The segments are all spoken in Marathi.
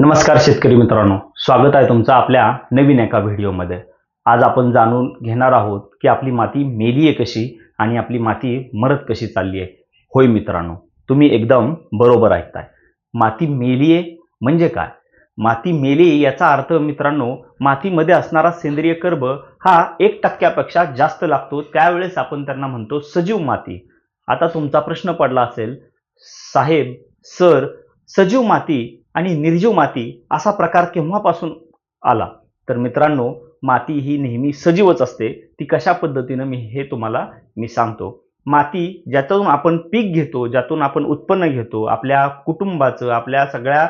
नमस्कार शेतकरी मित्रांनो, स्वागत आहे तुमचं आपल्या नवीन एका व्हिडिओमध्ये। आज आपण जाणून घेणार आहोत की आपली माती मेली आहे कशी आणि आपली माती मरत कशी चालली आहे। होय मित्रांनो, तुम्ही एकदम बरोबर ऐकताय। माती मेली आहे म्हणजे काय? माती मेली याचा अर्थ मित्रांनो, मातीमध्ये असणारा सेंद्रिय कर्ब हा 1% पेक्षा जास्त लागतो, त्यावेळेस आपण त्यांना म्हणतो सजीव माती। आता तुमचा प्रश्न पडला असेल, साहेब सर, सजीव माती आणि निर्जीव माती असा प्रकार केव्हापासून आला? तर मित्रांनो, माती ही नेहमी सजीवच असते। ती कशा पद्धतीने हे तुम्हाला सांगतो। माती ज्यातून आपण पीक घेतो, ज्यातून आपण उत्पन्न घेतो, आपल्या कुटुंबाचं, आपल्या सगळ्या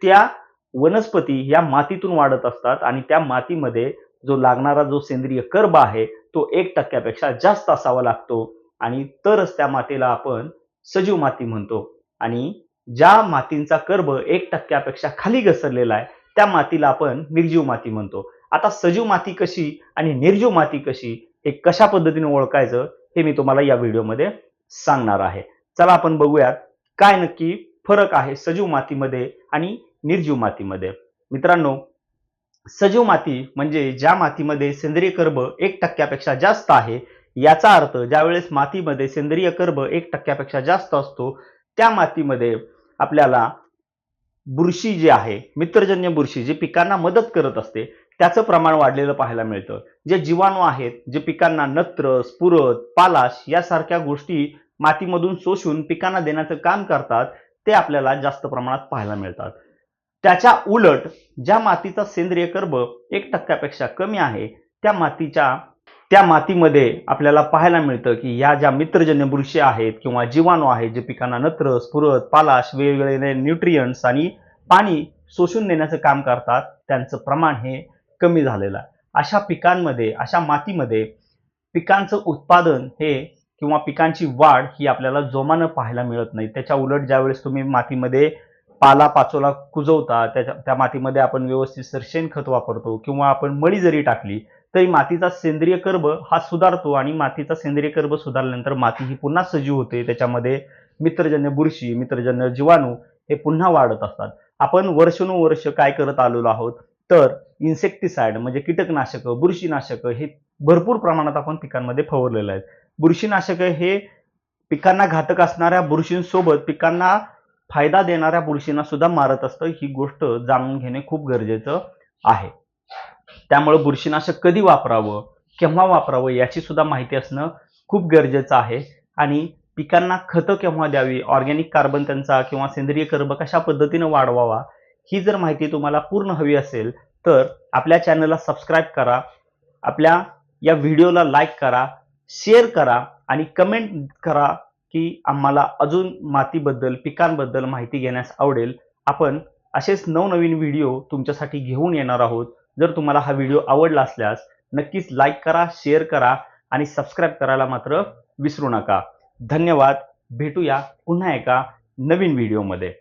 त्या वनस्पती या मातीतून वाढत असतात आणि त्या मातीमध्ये जो लागणारा जो सेंद्रिय कर्ब आहे तो 1% पेक्षा जास्त असावा लागतो आणि तरच त्या मातीला आपण सजीव माती म्हणतो। आणि ज्या मातींचा कर्ब 1% पेक्षा खाली घसरलेला आहे त्या मातीला आपण निर्जीव माती म्हणतो। आता सजीव माती कशी आणि निर्जीव माती कशी हे कशा पद्धतीने ओळखायचं हे मी तुम्हाला या व्हिडिओमध्ये सांगणार आहे। चला आपण बघूयात काय नक्की फरक आहे सजीव मातीमध्ये आणि निर्जीव मातीमध्ये। मित्रांनो, सजीव माती म्हणजे ज्या मातीमध्ये सेंद्रिय कर्ब 1% पेक्षा जास्त आहे, याचा अर्थ ज्यावेळेस मातीमध्ये सेंद्रिय कर्ब 1% पेक्षा जास्त असतो त्या मातीमध्ये आपल्याला बुरशी जी आहे, मित्रजन्य बुरशी जी पिकांना मदत करत असते, त्याचं प्रमाण वाढलेलं पाहायला मिळतं। जे जीवाणू आहेत, जे पिकांना नत्र, स्फुरद, पालाश यासारख्या गोष्टी मातीमधून शोषून पिकांना देण्याचं काम करतात, ते आपल्याला जास्त प्रमाणात पाहायला मिळतात। त्याच्या उलट ज्या मातीचा सेंद्रिय कर्ब 1% पेक्षा कमी आहे त्या मातीमध्ये आपल्याला पाहायला मिळतं की या ज्या मित्रजन्य बुरशी आहेत किंवा जीवाणू आहेत, जे पिकांना नत्र, स्फुरद, पालाश, वेगवेगळे न्यूट्रिएंट्स आणि पाणी शोषून देण्याचं काम करतात, त्यांचं प्रमाण हे कमी झालेलं आहे। अशा पिकांमध्ये, अशा मातीमध्ये पिकांचं उत्पादन हे किंवा पिकांची वाढ ही आपल्याला जोमानं पाहायला मिळत नाही। त्याच्या उलट ज्यावेळेस तुम्ही मातीमध्ये पालापाचोळा कुजवता, त्या मातीमध्ये आपण व्यवस्थित शेणखत वापरतो किंवा आपण मळी जरी टाकली तरी मातीचा सेंद्रिय कर्ब हा सुधारतो आणि मातीचा सेंद्रिय कर्ब सुधारल्यानंतर माती ही पुन्हा सजीव होते। त्याच्यामध्ये मित्रजन्य बुरशी, मित्रजन्य जीवाणू हे पुन्हा वाढत असतात। आपण वर्षानुवर्ष काय करत आलेलो आहोत तर इन्सेक्टिसाइड म्हणजे कीटकनाशक, बुरशीनाशक हे भरपूर प्रमाणात आपण पिकांमध्ये फवारलेले आहेत। बुरशीनाशक हे पिकांना घातक असणाऱ्या बुरशींसोबत पिकांना फायदा देणाऱ्या बुरशींना सुद्धा मारत असतं। ही गोष्ट जाणून घेणे खूप गरजेचं आहे। त्यामुळे बुरशीनाशक कधी वापरावं, केव्हा वापरावं याची सुद्धा माहिती असणं खूप गरजेचं आहे। आणि पिकांना खतं केव्हा द्यावी, ऑर्गॅनिक कार्बन त्यांचा किंवा सेंद्रिय कर्ब कशा पद्धतीने वाढवावा, ही जर माहिती तुम्हाला पूर्ण हवी असेल तर आपल्या चॅनलला सबस्क्राईब करा, आपल्या या व्हिडिओला लाईक करा, शेअर करा आणि कमेंट करा की आम्हाला अजून मातीबद्दल, पिकांबद्दल माहिती घेण्यास आवडेल। आपण असेच नवनवीन व्हिडिओ तुमच्यासाठी घेऊन येणार आहोत। जर तुम्हाला हा व्हिडिओ आवडला असल्यास नक्कीच लाईक करा, शेअर करा आणि सबस्क्राईब करायला मात्र विसरू नका। धन्यवाद। भेटूया पुन्हा एका नवीन व्हिडिओमध्ये।